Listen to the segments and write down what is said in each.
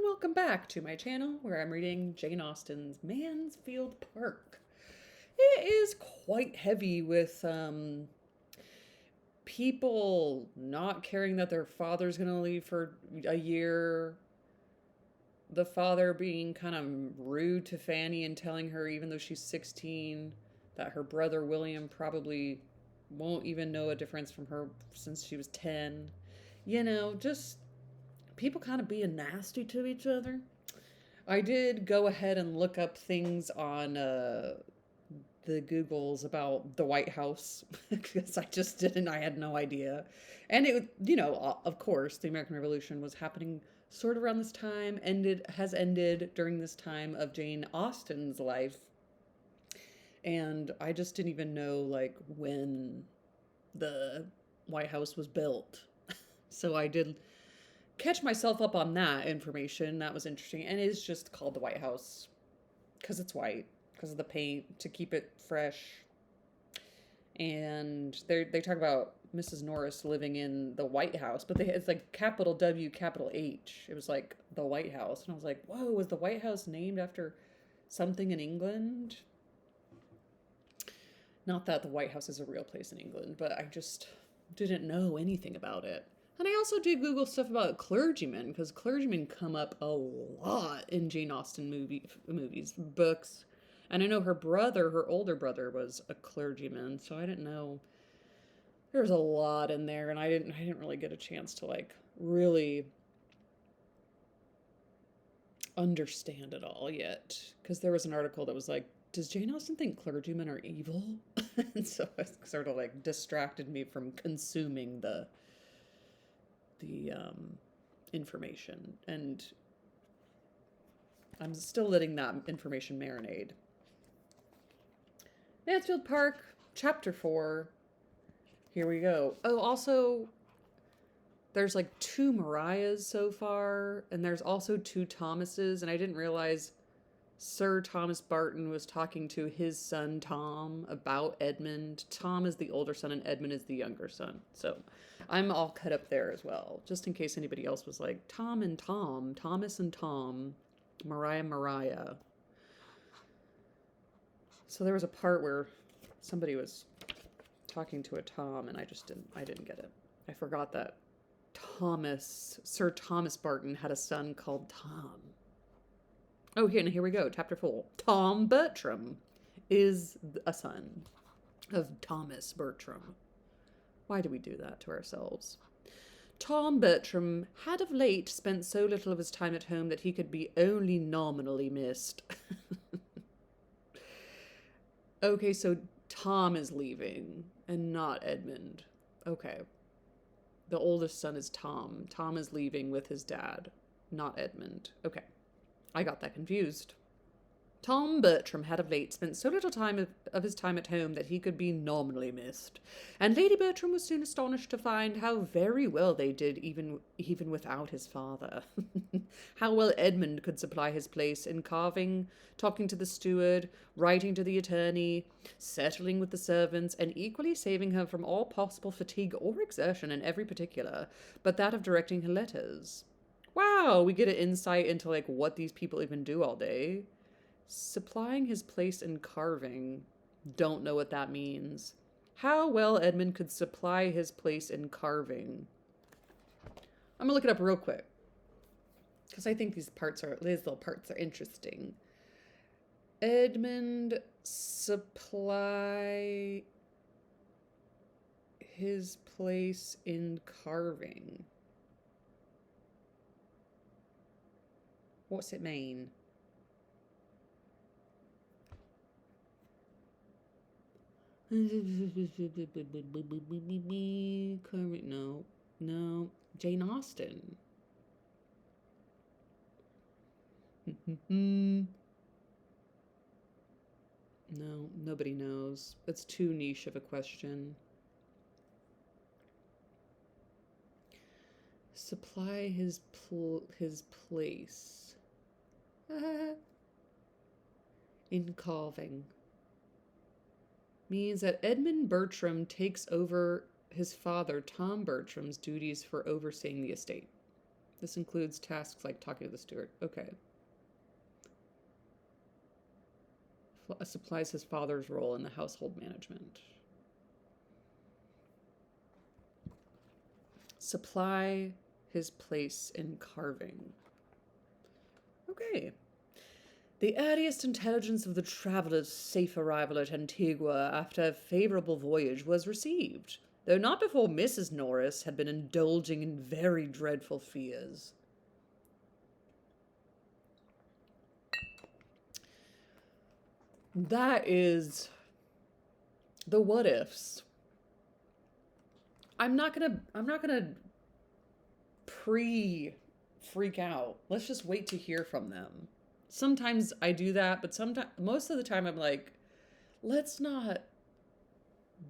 and welcome back to my channel where I'm reading Jane Austen's Mansfield Park. It is quite heavy with people not caring that their father's going to leave for a year, the father being kind of rude to Fanny and telling her, even though she's 16, that her brother William probably won't even know a difference from her since she was 10. Just people kind of being nasty to each other. I did go ahead and look up things on the Googles about the White House because I just didn't. I had no idea. And of course, the American Revolution was happening sort of around this time, has ended during this time of Jane Austen's life. And I just didn't even know like when the White House was built. So I did catch myself up on that information. That was interesting. And it is just called the White House because it's white, because of the paint to keep it fresh. And they talk about Mrs. Norris living in the White House, but it's like capital W, capital H. It was like the White House. And I was like, whoa, was the White House named after something in England? Not that the White House is a real place in England, but I just didn't know anything about it. And I also did Google stuff about clergymen, because clergymen come up a lot in Jane Austen movies, books. And I know her older brother, was a clergyman, so I didn't know. There's a lot in there, and I didn't really get a chance to like really understand it all yet. Because there was an article that was like, does Jane Austen think clergymen are evil? And so it sort of like distracted me from consuming the information, and I'm still letting that information marinate. Mansfield Park, Chapter 4. Here we go. Oh, also, there's like 2 Mariahs so far, and there's also 2 Thomases, and I didn't realize Sir Thomas Barton was talking to his son Tom about Edmund. Tom is the older son and Edmund is the younger son. So I'm all cut up there as well, just in case anybody else was like, Tom and Tom, Thomas and Tom, Mariah. So there was a part where somebody was talking to a Tom, and I didn't get it. I forgot that Sir Thomas Barton had a son called Tom. Oh, here we go. Chapter 4. Tom Bertram is a son of Thomas Bertram. Why do we do that to ourselves? Tom Bertram had of late spent so little of his time at home that he could be only nominally missed. Okay, so Tom is leaving and not Edmund. Okay. The oldest son is Tom. Tom is leaving with his dad, not Edmund. Okay. I got that confused. Tom Bertram had of late spent so little time of his time at home that he could be nominally missed, and Lady Bertram was soon astonished to find how very well they did even without his father. How well Edmund could supply his place in carving, talking to the steward, writing to the attorney, settling with the servants, and equally saving her from all possible fatigue or exertion in every particular, but that of directing her letters. Wow, we get an insight into like what these people even do all day. Supplying his place in carving. Don't know what that means. How well Edmund could supply his place in carving. I'm gonna look it up real quick, because I think these little parts are interesting. Edmund supply his place in carving. What's it mean? No. Jane Austen. No, nobody knows. It's too niche of a question. Supply his place in carving means that Edmund Bertram takes over his father Tom Bertram's duties for overseeing the estate. This includes tasks like talking to the steward. Okay. Supplies his father's role in the household management. Supply his place in carving. Okay. The earliest intelligence of the traveller's safe arrival at Antigua after a favourable voyage was received, though not before Mrs. Norris had been indulging in very dreadful fears. That is the what ifs. I'm not gonna freak out. Let's just wait to hear from them. Sometimes I do that, but most of the time I'm like, let's not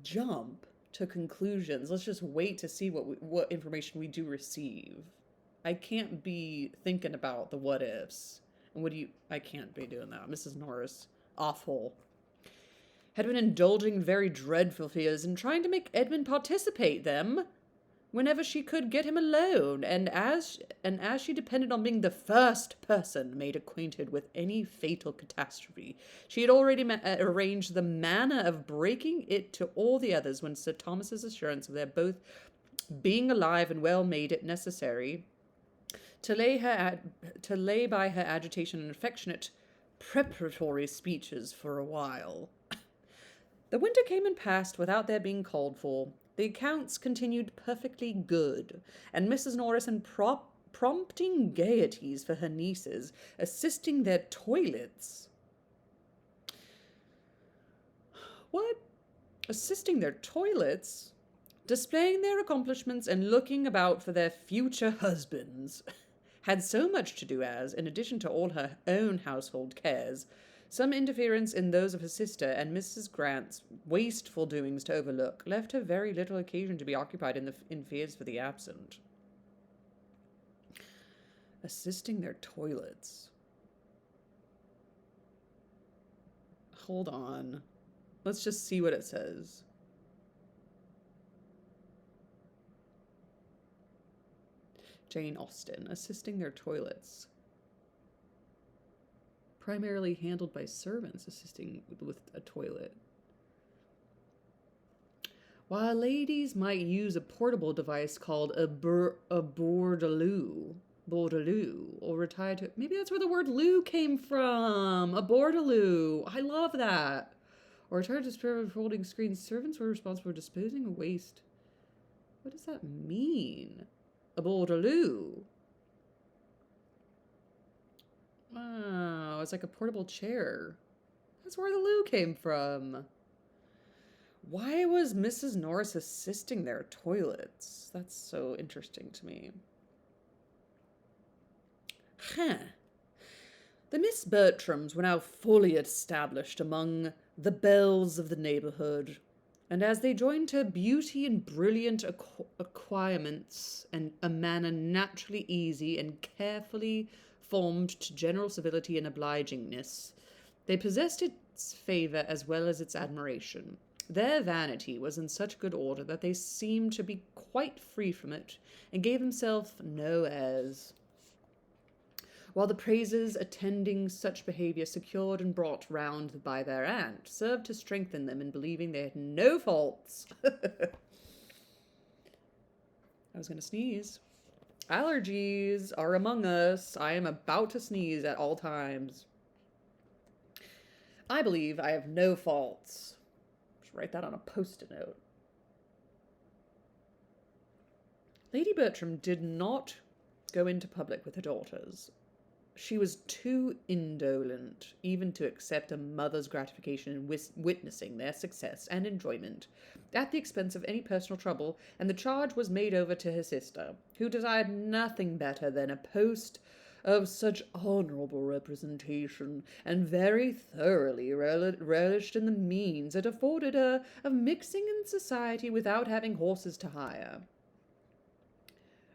jump to conclusions. Let's just wait to see what information we do receive. I can't be thinking about the what ifs. And I can't be doing that. Mrs. Norris, awful, had been indulging very dreadful fears and trying to make Edmund participate them whenever she could get him alone, and as she depended on being the first person made acquainted with any fatal catastrophe, she had already arranged the manner of breaking it to all the others when Sir Thomas's assurance of their both being alive and well made it necessary to lay by her agitation and affectionate preparatory speeches for a while. The winter came and passed without their being called for. The accounts continued perfectly good, and Mrs. Norris in prompting gaieties for her nieces, assisting their toilets. What? Assisting their toilets? Displaying their accomplishments and looking about for their future husbands. Had so much to do as, in addition to all her own household cares, some interference in those of her sister and Mrs. Grant's wasteful doings to overlook, left her very little occasion to be occupied in fears for the absent. Assisting their toilets. Hold on. Let's just see what it says. Jane Austen, assisting their toilets. Primarily handled by servants assisting with a toilet. While ladies might use a portable device called a bordeloo, or retire to... Maybe that's where the word loo came from. A bordeloo. I love that. Or retire to spare of folding screens. Servants were responsible for disposing of waste. What does that mean? A bordeloo. Wow, it's like a portable chair. That's where the loo came from. Why was Mrs. Norris assisting their toilets? That's so interesting to me. Huh. The Miss Bertrams were now fully established among the belles of the neighborhood, and as they joined her beauty and brilliant acquirements and a manner naturally easy and carefully formed to general civility and obligingness, they possessed its favour as well as its admiration. Their vanity was in such good order that they seemed to be quite free from it, and gave themselves no airs, while the praises attending such behaviour, secured and brought round by their aunt, served to strengthen them in believing they had no faults. I was going to sneeze. Allergies are among us. I am about to sneeze at all times. I believe I have no faults. Just write that on a post-it note. Lady Bertram did not go into public with her daughters. She was too indolent even to accept a mother's gratification in witnessing their success and enjoyment at the expense of any personal trouble, and the charge was made over to her sister, who desired nothing better than a post of such honourable representation, and very thoroughly relished in the means it afforded her of mixing in society without having horses to hire.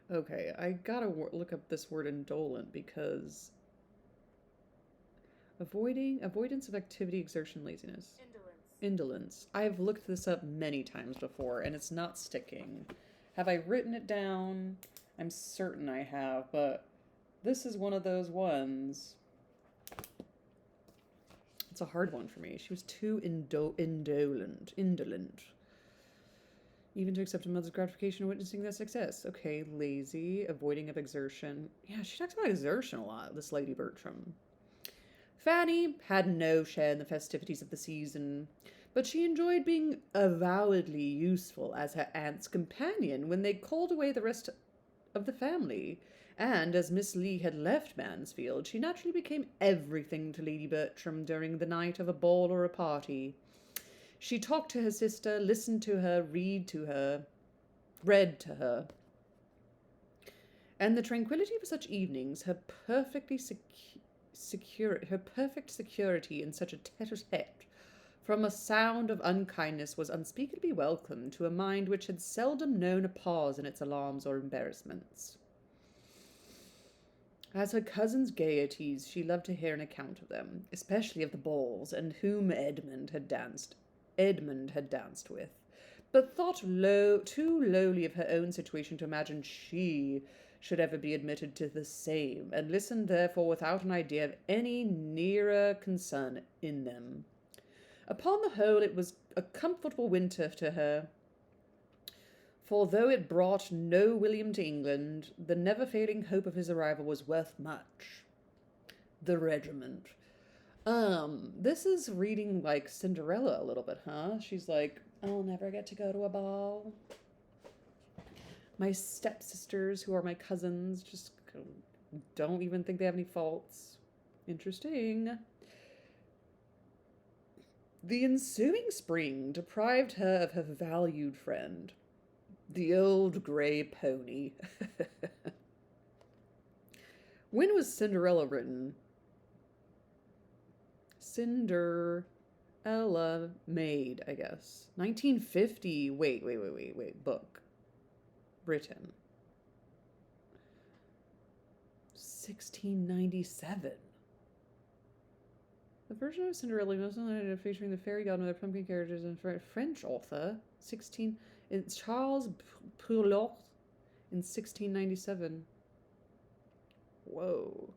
Okay, I gotta look up this word indolent, because avoidance of activity, exertion, laziness. Indolence. I've looked this up many times before, and it's not sticking. Have I written it down? I'm certain I have, but this is one of those ones. It's a hard one for me. She was too indolent, even to accept a mother's gratification and witnessing their success. Okay, lazy, avoiding of exertion. Yeah, she talks about exertion a lot, this Lady Bertram. Fanny had no share in the festivities of the season, but she enjoyed being avowedly useful as her aunt's companion when they called away the rest of the family. And as Miss Lee had left Mansfield, she naturally became everything to Lady Bertram during the night of a ball or a party. She talked to her sister, listened to her, read to her. And the tranquility of such evenings, her perfect security in such a tete-a-tete from a sound of unkindness was unspeakably welcome to a mind which had seldom known a pause in its alarms or embarrassments. As her cousin's gaieties, she loved to hear an account of them, especially of the balls, and whom Edmund had danced with, but thought too lowly of her own situation to imagine she should ever be admitted to the same, and listened therefore without an idea of any nearer concern in them. Upon the whole, it was a comfortable winter to her, for though it brought no William to England, the never-failing hope of his arrival was worth much. The regiment. This is reading like Cinderella a little bit, huh? She's like, I'll never get to go to a ball. My stepsisters, who are my cousins, just don't even think they have any faults. Interesting. The ensuing spring deprived her of her valued friend, the old grey pony. When was Cinderella written? Cinderella made, I guess. 1950. Wait. Book. Written. 1697. The version of Cinderella mostly featuring the fairy godmother, pumpkin characters, and French author, it's Charles Perrault in 1697. Whoa.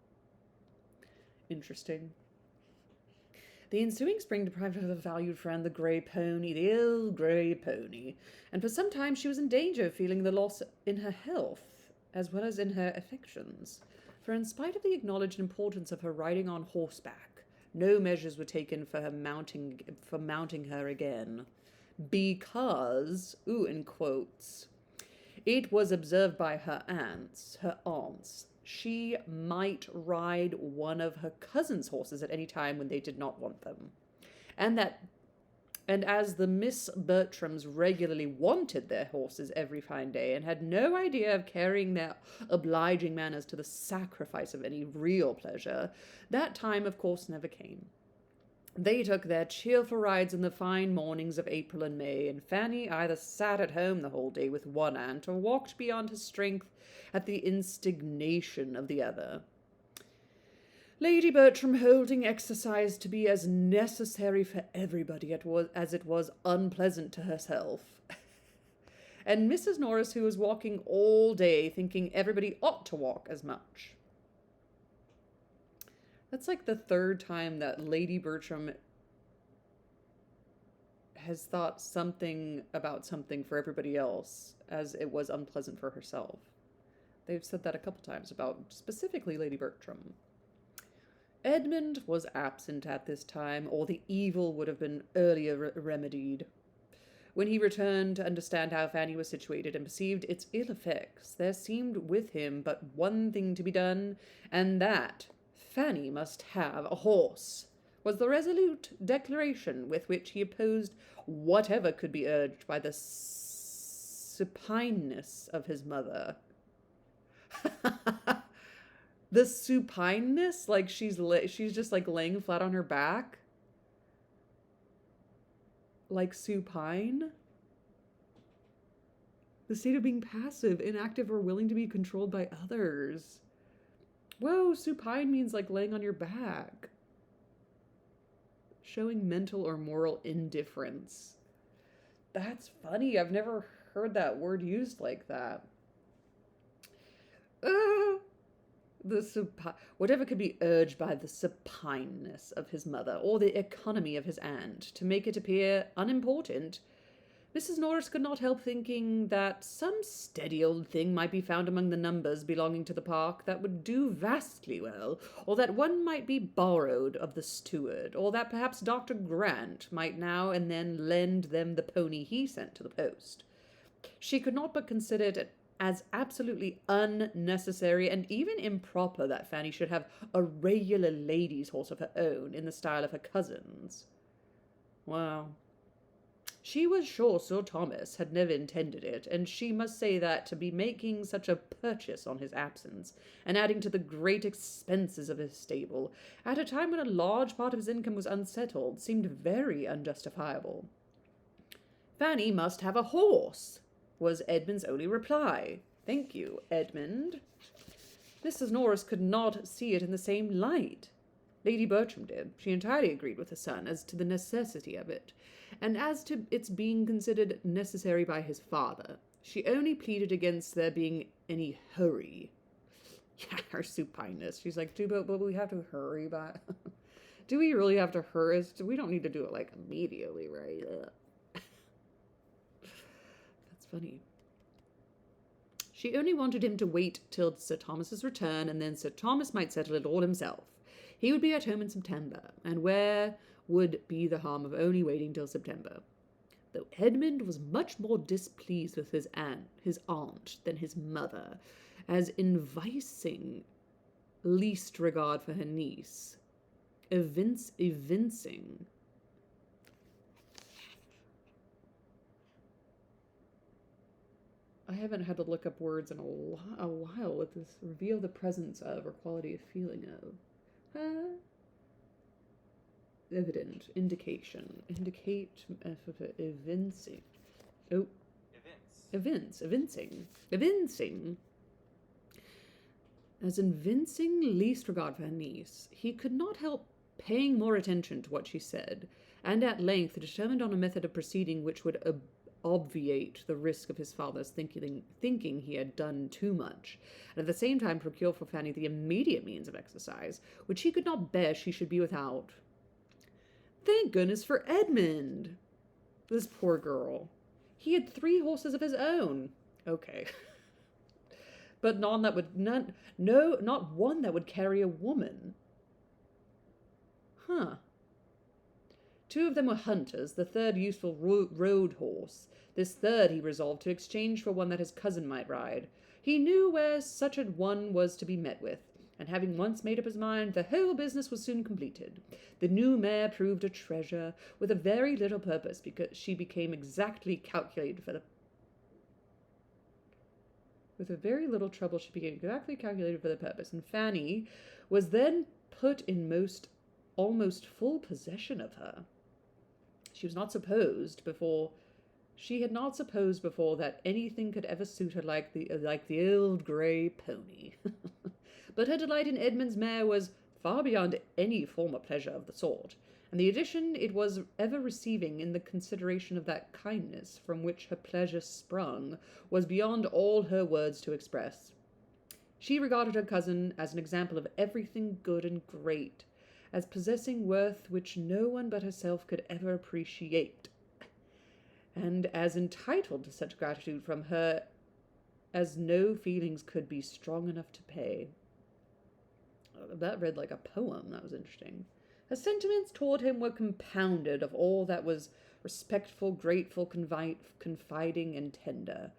Interesting. The ensuing spring deprived her of a valued friend, the the old grey pony, and for some time she was in danger of feeling the loss in her health, as well as in her affections. For in spite of the acknowledged importance of her riding on horseback, no measures were taken for mounting her again, because, in quotes, it was observed by her aunts, she might ride one of her cousin's horses at any time when they did not want them, and as the Miss Bertrams regularly wanted their horses every fine day, and had no idea of carrying their obliging manners to the sacrifice of any real pleasure, that time, of course, never came. They took their cheerful rides in the fine mornings of April and May, and Fanny either sat at home the whole day with one aunt, or walked beyond her strength at the instigation of the other. Lady Bertram holding exercise to be as necessary for everybody as it was unpleasant to herself. And Mrs. Norris, who was walking all day, thinking everybody ought to walk as much. That's like the third time that Lady Bertram has thought something about something for everybody else as it was unpleasant for herself. They've said that a couple times about specifically Lady Bertram. Edmund was absent at this time, or the evil would have been earlier remedied. When he returned to understand how Fanny was situated and perceived its ill effects, there seemed with him but one thing to be done, and that Fanny must have a horse, was the resolute declaration with which he opposed whatever could be urged by the supineness of his mother. The supineness? Like she's just like laying flat on her back? Like supine? The state of being passive, inactive, or willing to be controlled by others. Whoa, supine means like laying on your back. Showing mental or moral indifference. That's funny. I've never heard that word used like that. Uh, whatever could be urged by the supineness of his mother, or the economy of his aunt, to make it appear unimportant, Mrs. Norris could not help thinking that some steady old thing might be found among the numbers belonging to the park that would do vastly well, or that one might be borrowed of the steward, or that perhaps Dr. Grant might now and then lend them the pony he sent to the post. She could not but consider it as absolutely unnecessary and even improper that Fanny should have a regular lady's horse of her own in the style of her cousins. Wow. She was sure Sir Thomas had never intended it, and she must say that to be making such a purchase on his absence, and adding to the great expenses of his stable, at a time when a large part of his income was unsettled, seemed very unjustifiable. Fanny must have a horse, was Edmund's only reply. Thank you, Edmund. Mrs. Norris could not see it in the same light. Lady Bertram did. She entirely agreed with her son as to the necessity of it, and as to its being considered necessary by his father. She only pleaded against there being any hurry. Yeah, her supineness. She's like, but we have to hurry by. Do we really have to hurry? We don't need to do it like immediately, right? That's funny. She only wanted him to wait till Sir Thomas's return, and then Sir Thomas might settle it all himself. He would be at home in September, and where would be the harm of only waiting till September? Though Edmund was much more displeased with his aunt than his mother, as evincing least regard for her niece. Evincing. I haven't had to look up words in a while with this. Reveal the presence of or quality of feeling of. Evident, indication, indicate, evincing. Oh. Evincing. As evincing least regard for her niece, he could not help paying more attention to what she said, and at length determined on a method of proceeding which would obviate the risk of his father's thinking he had done too much, and at the same time procure for Fanny the immediate means of exercise, which he could not bear she should be without. Thank goodness for Edmund! This poor girl. He had 3 horses of his own. Okay. But not one that would carry a woman. Huh. 2 of them were hunters, the third useful road horse. This third he resolved to exchange for one that his cousin might ride. He knew where such a one was to be met with, and having once made up his mind, the whole business was soon completed. The new mare proved a treasure, with a very little purpose, because she became exactly calculated for the With a very little trouble she became exactly calculated for the purpose, and Fanny was then put in almost full possession of her. She had not supposed before that anything could ever suit her like the old grey pony. But her delight in Edmund's mare was far beyond any former pleasure of the sort, and the addition it was ever receiving in the consideration of that kindness from which her pleasure sprung was beyond all her words to express. She regarded her cousin as an example of everything good and great, as possessing worth which no one but herself could ever appreciate, and as entitled to such gratitude from her as no feelings could be strong enough to pay. That read like a poem. That was interesting. Her sentiments toward him were compounded of all that was respectful, grateful, confiding, and tender.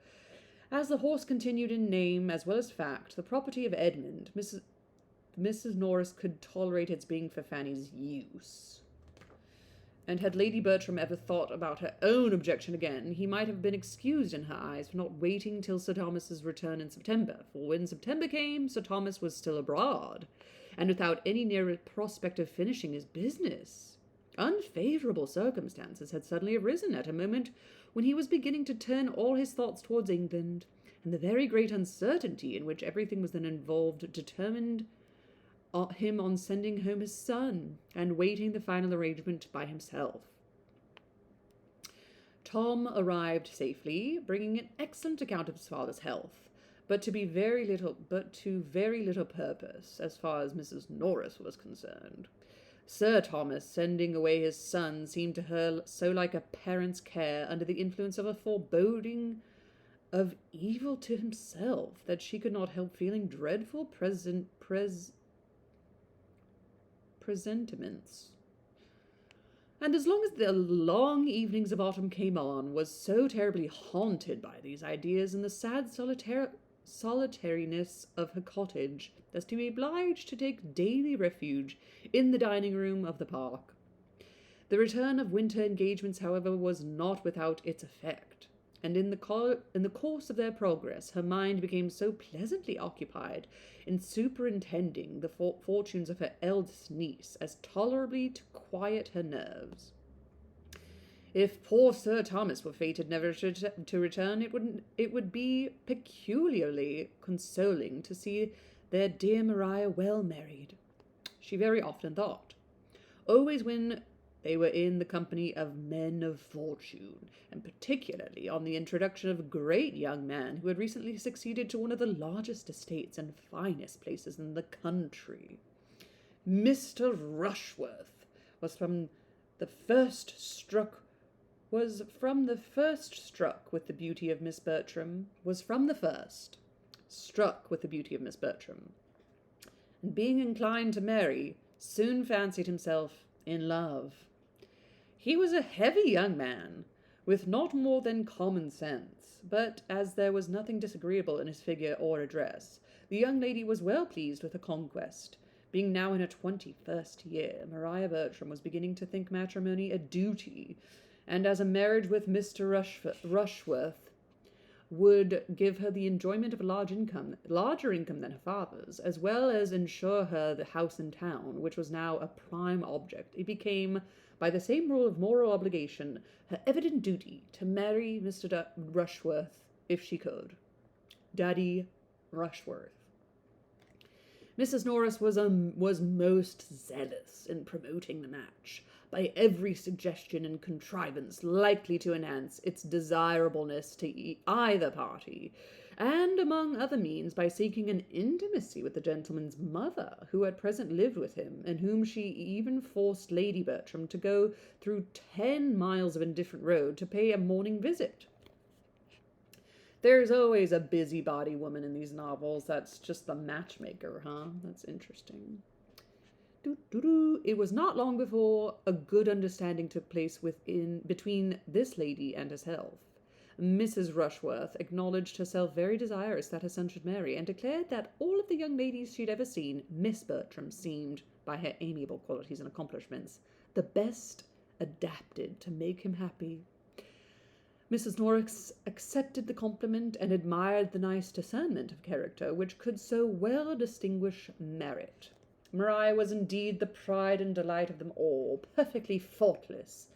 As the horse continued in name as well as fact the property of Edmund, Mrs. Norris could tolerate its being for Fanny's use. And had Lady Bertram ever thought about her own objection again, he might have been excused in her eyes for not waiting till Sir Thomas's return in September, for when September came, Sir Thomas was still abroad, and without any near prospect of finishing his business. Unfavourable circumstances had suddenly arisen at a moment when he was beginning to turn all his thoughts towards England, and the very great uncertainty in which everything was then involved determined him on sending home his son, and waiting the final arrangement by himself. Tom arrived safely, bringing an excellent account of his father's health, but to very little purpose, as far as Mrs. Norris was concerned. Sir Thomas sending away his son seemed to her so like a parent's care under the influence of a foreboding of evil to himself that she could not help feeling dreadful presentiments. And as long as the long evenings of autumn came on, was so terribly haunted by these ideas and the sad solitariness of her cottage as to be obliged to take daily refuge in the dining-room of the park. The return of winter engagements, however, was not without its effect, and in the course of their progress her mind became so pleasantly occupied in superintending the fortunes of her eldest niece as tolerably to quiet her nerves. If poor Sir Thomas were fated never to return, it would be peculiarly consoling to see their dear Maria well married, she very often thought, always when they were in the company of men of fortune, and particularly on the introduction of a great young man who had recently succeeded to one of the largest estates and finest places in the country. Mr. Rushworth was from the first struck with the beauty of Miss Bertram, and being inclined to marry, soon fancied himself in love. He was a heavy young man, with not more than common sense, but as there was nothing disagreeable in his figure or address, the young lady was well pleased with the conquest. Being now in her 21st year, Maria Bertram was beginning to think matrimony a duty, and as a marriage with Mr. Rushworth would give her the enjoyment of a larger income than her father's, as well as ensure her the house in town, which was now a prime object, it became, by the same rule of moral obligation, her evident duty to marry Mr. Rushworth if she could. Daddy Rushworth. Mrs. Norris was most zealous in promoting the match, by every suggestion and contrivance likely to enhance its desirableness to either party, and among other means by seeking an intimacy with the gentleman's mother, who at present lived with him, and whom she even forced Lady Bertram to go through 10 miles of indifferent road to pay a morning visit. There's always a busybody woman in these novels that's just the matchmaker, huh? That's interesting. It was not long before a good understanding took place between this lady and herself. Mrs. Rushworth acknowledged herself very desirous that her son should marry, and declared that all of the young ladies she'd ever seen, Miss Bertram seemed, by her amiable qualities and accomplishments, the best adapted to make him happy. Mrs. Norris accepted the compliment and admired the nice discernment of character which could so well distinguish merit. Maria was indeed the pride and delight of them all, perfectly faultless,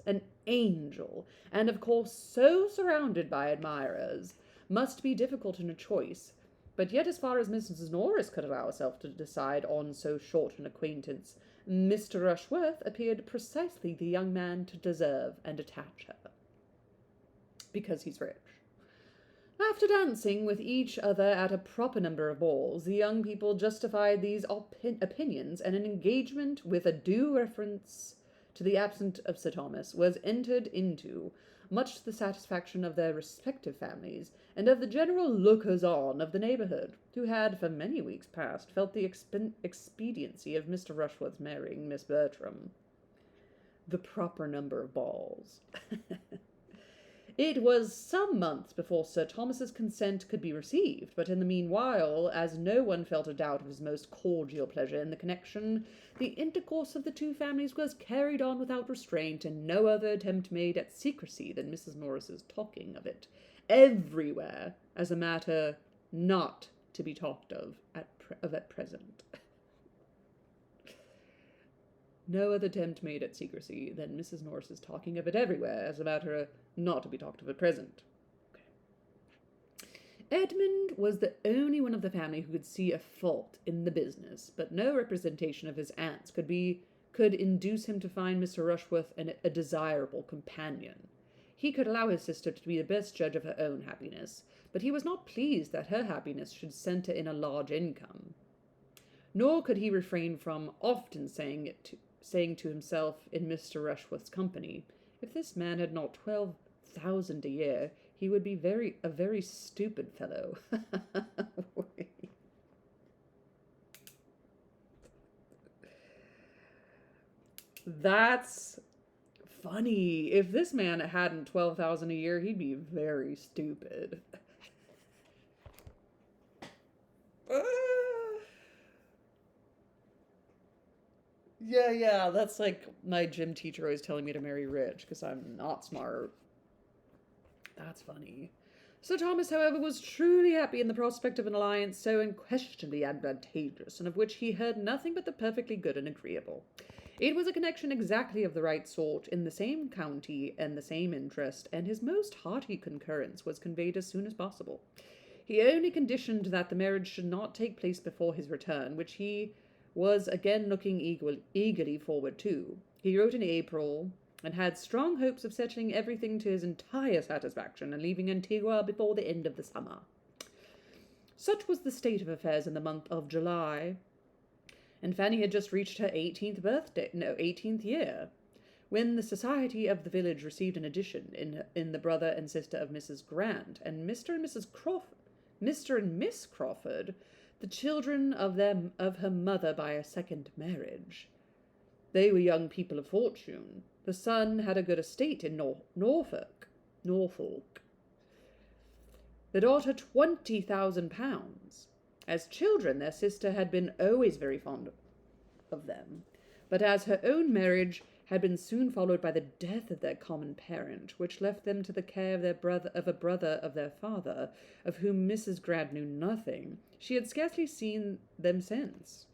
an angel, and of course so surrounded by admirers, must be difficult in a choice, but yet as far as Mrs. Norris could allow herself to decide on so short an acquaintance, Mr. Rushworth appeared precisely the young man to deserve and attach her. Because he's rich. After dancing with each other at a proper number of balls, the young people justified these opinions, and an engagement, with a due reference to the absence of Sir Thomas, was entered into, much to the satisfaction of their respective families, and of the general lookers-on of the neighbourhood, who had, for many weeks past, felt the expediency of Mr. Rushworth's marrying Miss Bertram. The proper number of balls. It was some months before Sir Thomas's consent could be received, but in the meanwhile, as no one felt a doubt of his most cordial pleasure in the connection, the intercourse of the two families was carried on without restraint, and no other attempt made at secrecy than Mrs. Norris's talking of it everywhere as a matter not to be talked of at present. No other attempt made at secrecy than Mrs. Norris's talking of it everywhere as a matter not to be talked of at present. Okay. Edmund was the only one of the family who could see a fault in the business, but no representation of his aunt's could induce him to find Mr. Rushworth a desirable companion. He could allow his sister to be the best judge of her own happiness, but he was not pleased that her happiness should centre in a large income. Nor could he refrain from often saying to himself in Mr. Rushworth's company, if this man had not 12,000 a year, he would be a very stupid fellow. That's funny. If this man hadn't 12,000 a year, he'd be very stupid. Yeah, that's like my gym teacher always telling me to marry rich because I'm not smart. That's funny. Sir Thomas, however, was truly happy in the prospect of an alliance so unquestionably advantageous, and of which he heard nothing but the perfectly good and agreeable. It was a connection exactly of the right sort, in the same county and the same interest, and his most hearty concurrence was conveyed as soon as possible. He only conditioned that the marriage should not take place before his return, which he was again looking eagerly forward to. He wrote in April, and had strong hopes of settling everything to his entire satisfaction and leaving Antigua before the end of the summer. Such was the state of affairs in the month of July, and Fanny had just reached her 18th year, when the society of the village received an addition in the brother and sister of Mrs. Grant, and Mr. and Miss Crawford, the children of her mother by a second marriage. They were young people of fortune. The son had a good estate in Norfolk. The daughter £20,000. As children, their sister had been always very fond of them, but as her own marriage had been soon followed by the death of their common parent, which left them to the care of a brother of their father, of whom Mrs. Grant knew nothing, she had scarcely seen them since.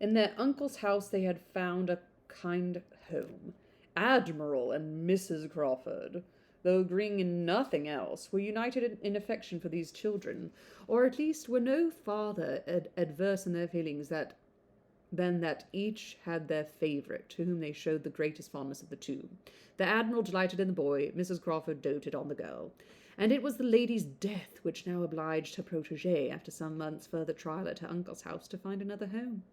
In their uncle's house they had found a kind home. Admiral and Mrs. Crawford, though agreeing in nothing else, were united in affection for these children, or at least were no farther adverse in their feelings than that each had their favourite, to whom they showed the greatest fondness of the two. The Admiral delighted in the boy, Mrs. Crawford doted on the girl, and it was the lady's death which now obliged her protégée, after some months' further trial at her uncle's house, to find another home.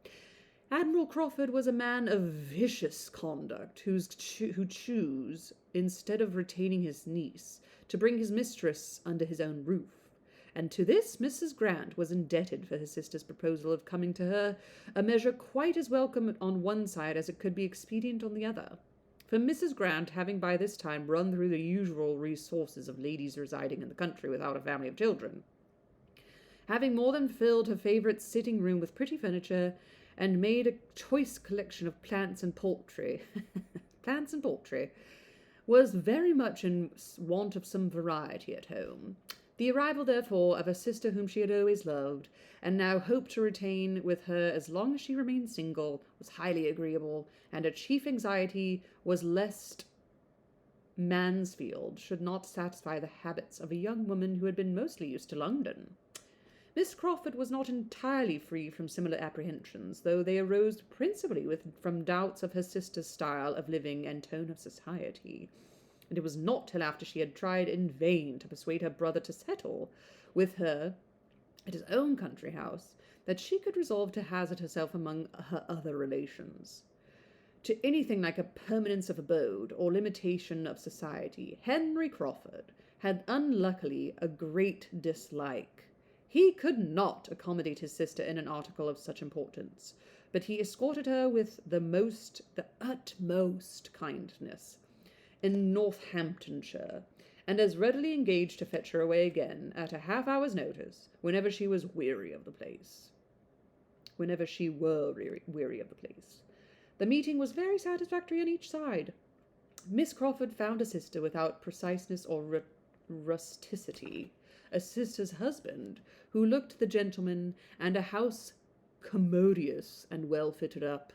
Admiral Crawford was a man of vicious conduct, who chose, instead of retaining his niece, to bring his mistress under his own roof, and to this Mrs. Grant was indebted for her sister's proposal of coming to her, a measure quite as welcome on one side as it could be expedient on the other. For Mrs. Grant, having by this time run through the usual resources of ladies residing in the country without a family of children, having more than filled her favourite sitting-room with pretty furniture, and made a choice collection of plants and poultry, was very much in want of some variety at home. The arrival, therefore, of a sister whom she had always loved, and now hoped to retain with her as long as she remained single, was highly agreeable, and her chief anxiety was lest Mansfield should not satisfy the habits of a young woman who had been mostly used to London. Miss Crawford was not entirely free from similar apprehensions, though they arose principally from doubts of her sister's style of living and tone of society, and it was not till after she had tried in vain to persuade her brother to settle with her at his own country house that she could resolve to hazard herself among her other relations. To anything like a permanence of abode or limitation of society, Henry Crawford had unluckily a great dislike. He could not accommodate his sister in an article of such importance, but he escorted her with the utmost kindness in Northamptonshire, and as readily engaged to fetch her away again at a half-hour's notice, whenever she were weary of the place. The meeting was very satisfactory on each side. Miss Crawford found a sister without preciseness or rusticity, a sister's husband, who looked the gentleman, and a house commodious and well fitted up,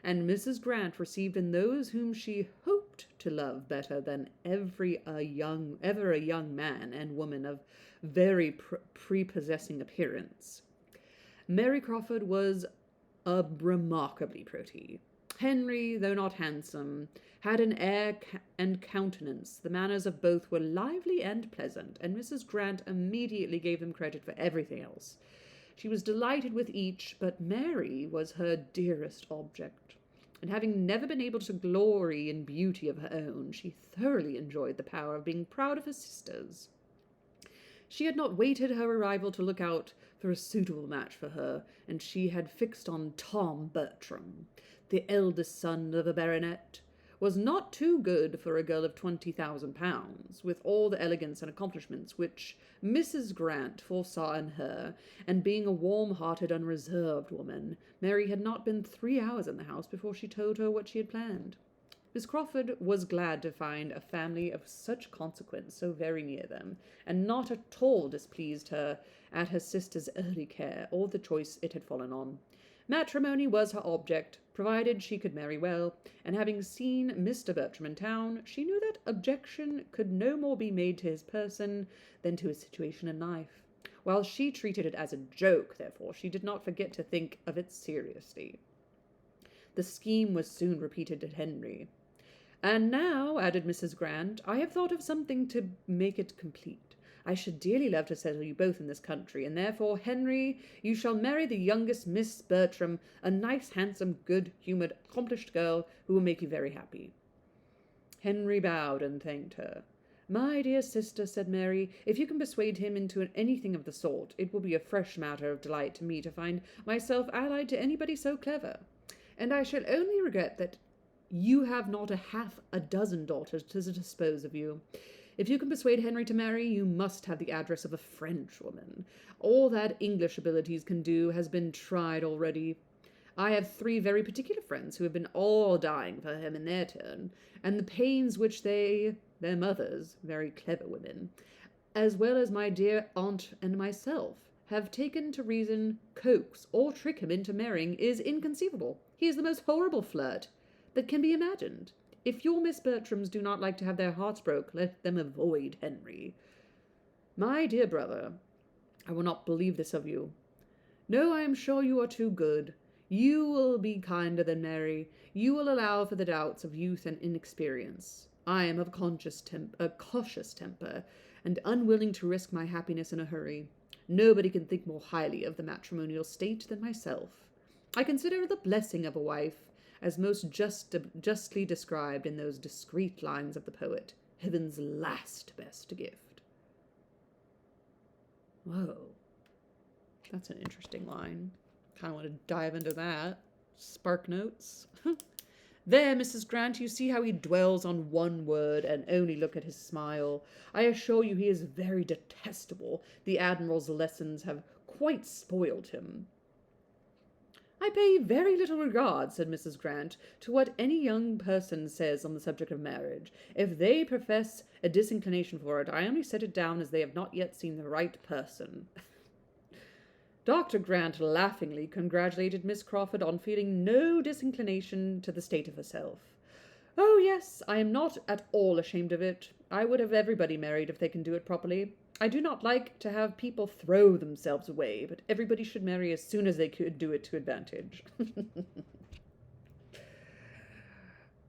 and Mrs. Grant received in those whom she hoped to love better than ever a young man and woman of very prepossessing appearance. Mary Crawford was remarkably pretty. Henry, though not handsome, had an air and countenance. The manners of both were lively and pleasant, and Mrs. Grant immediately gave them credit for everything else. She was delighted with each, but Mary was her dearest object, and having never been able to glory in beauty of her own, she thoroughly enjoyed the power of being proud of her sisters. She had not waited her arrival to look out for a suitable match for her, and she had fixed on Tom Bertram, the eldest son of a baronet. Was not too good for a girl of £20,000, with all the elegance and accomplishments which Mrs. Grant foresaw in her, and being a warm-hearted, unreserved woman, Mary had not been 3 hours in the house before she told her what she had planned. Miss Crawford was glad to find a family of such consequence so very near them, and not at all displeased her at her sister's early care, or the choice it had fallen on. Matrimony was her object, provided she could marry well, and having seen Mr. Bertram in town, she knew that objection could no more be made to his person than to his situation in life. While she treated it as a joke, therefore, she did not forget to think of it seriously. The scheme was soon repeated to Henry. "And now," added Mrs. Grant, "I have thought of something to make it complete. I should dearly love to settle you both in this country, and therefore, Henry, you shall marry the youngest Miss Bertram, a nice, handsome, good-humoured, accomplished girl who will make you very happy." Henry bowed and thanked her. "My dear sister," said Mary, "if you can persuade him into anything of the sort, it will be a fresh matter of delight to me to find myself allied to anybody so clever, and I shall only regret that you have not half a dozen daughters to dispose of you. If you can persuade Henry to marry, you must have the address of a Frenchwoman. All that English abilities can do has been tried already. I have 3 very particular friends who have been all dying for him in their turn, and the pains which their mothers, very clever women, as well as my dear aunt and myself, have taken to reason, coax, or trick him into marrying is inconceivable. He is the most horrible flirt that can be imagined. If your Miss Bertrams do not like to have their hearts broke, let them avoid Henry. My dear brother, I will not believe this of you. No, I am sure you are too good. You will be kinder than Mary. You will allow for the doubts of youth and inexperience. I am of a cautious temper, and unwilling to risk my happiness in a hurry. Nobody can think more highly of the matrimonial state than myself. I consider the blessing of a wife as most justly described in those discreet lines of the poet, heaven's last best gift. Whoa, that's an interesting line. Kind of want to dive into that. Spark notes. There, Mrs. Grant, you see how he dwells on one word and only look at his smile. I assure you he is very detestable. The Admiral's lessons have quite spoiled him. I pay very little regard, said Mrs. Grant, to what any young person says on the subject of marriage. If they profess a disinclination for it, I only set it down as they have not yet seen the right person. Dr. Grant laughingly congratulated Miss Crawford on feeling no disinclination to the state of herself. Oh, yes, I am not at all ashamed of it. I would have everybody married if they can do it properly. I do not like to have people throw themselves away, but everybody should marry as soon as they could do it to advantage.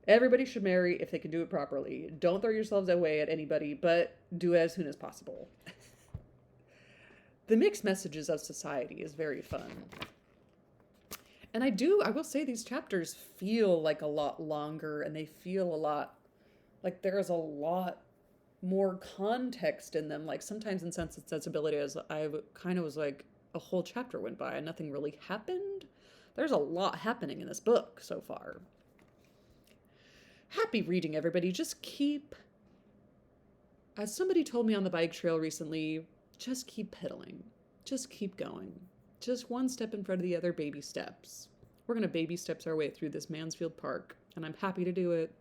Everybody should marry if they can do it properly. Don't throw yourselves away at anybody, but do it as soon as possible. The mixed messages of society is very fun. And I will say these chapters feel like a lot longer, and they feel a lot like there's a lot more context in them. Like sometimes in Sensibility, I kind of was like, a whole chapter went by and nothing really happened. There's a lot happening in this book so far. Happy reading, everybody. Just keep, as somebody told me on the bike trail recently, just keep pedaling. Just keep going. Just one step in front of the other, baby steps. We're going to baby steps our way through this Mansfield Park, and I'm happy to do it.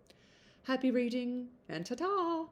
Happy reading, and ta-ta!